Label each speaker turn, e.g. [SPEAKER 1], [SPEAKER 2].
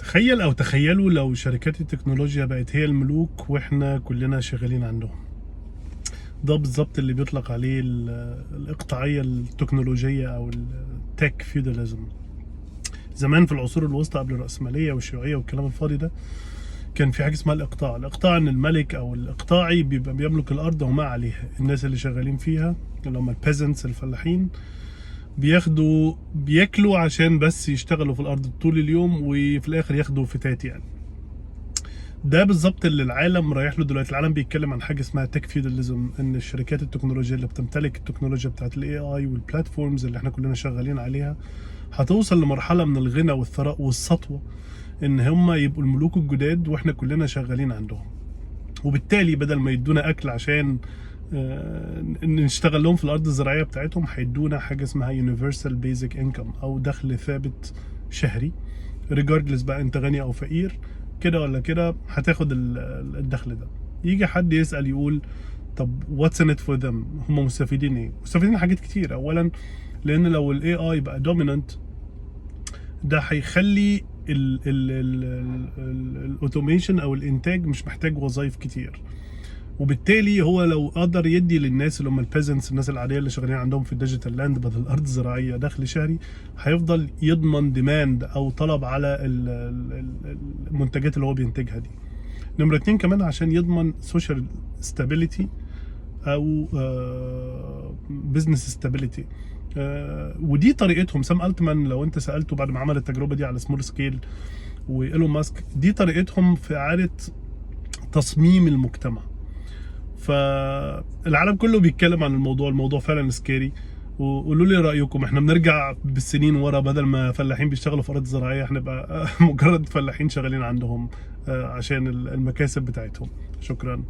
[SPEAKER 1] تخيل او تخيلوا لو شركات التكنولوجيا بقت هي الملوك واحنا كلنا شغالين عندهم. ده بالظبط اللي بيطلق عليه الاقطاعية التكنولوجية او التك فيوداليزم. زمان في العصور الوسطى قبل الرأسمالية والشيوعية والكلام الفاضي ده كان في حاجة اسمها الإقطاع ان الملك او الإقطاعي بيبقى بيملك الارض وما عليها. الناس اللي شغالين فيها اللي هم البيزنتس الفلاحين بياكلوا عشان بس يشتغلوا في الارض طول اليوم وفي الاخر ياخدوا فتات يعني. ده بالظبط اللي العالم رايح له دلوقتي. العالم بيتكلم عن حاجه اسمها تك فيوداليزم، ان الشركات التكنولوجيه اللي بتمتلك التكنولوجيا بتاعت الاي اي والبلاتفورمز اللي احنا كلنا شغالين عليها هتوصل لمرحله من الغنى والثراء والسطوه، ان هم يبقوا الملوك الجداد واحنا كلنا شغالين عندهم. وبالتالي بدل ما يدونا اكل عشان نشتغل لهم في الارض الزراعيه بتاعتهم، هيدونا حاجه اسمها يونيفرسال بيزك انكم او دخل ثابت شهري، ريجاردلس بقى انت غني او فقير، كده ولا كده هتاخد الدخل ده. يجي حد يسال يقول طب واتس ان ات فور ذم؟ هم مستفيدين ايه؟ مستفيدين حاجات كتير. اولا لان لو الاي اي بقى دومينانت ده هيخلي الاوتوميشن او الانتاج مش محتاج وظائف كتير، وبالتالي هو لو قدر يدي للناس اللي هم البيزنتس، الناس العاديه اللي شغالين عندهم في الديجيتال لاند بدل الارض الزراعيه دخل شهري، هيفضل يضمن ديماند او طلب على المنتجات اللي هو بينتجها دي. نمرة 2 كمان عشان يضمن سوشيال ستابيليتي او بزنس ستابيليتي. ودي طريقتهم. سام التمان لو انت سالته بعد ما عمل التجربه دي على سمول سكيل، وايلون ماسك، دي طريقتهم في اعاده تصميم المجتمع. فالعالم كله بيتكلم عن الموضوع فعلا سكيري. وقولوا لي رايكم، احنا بنرجع بالسنين ورا، بدل ما فلاحين بيشتغلوا في ارض زراعيه احنا بقى مجرد فلاحين شغالين عندهم عشان المكاسب بتاعتهم. شكرا.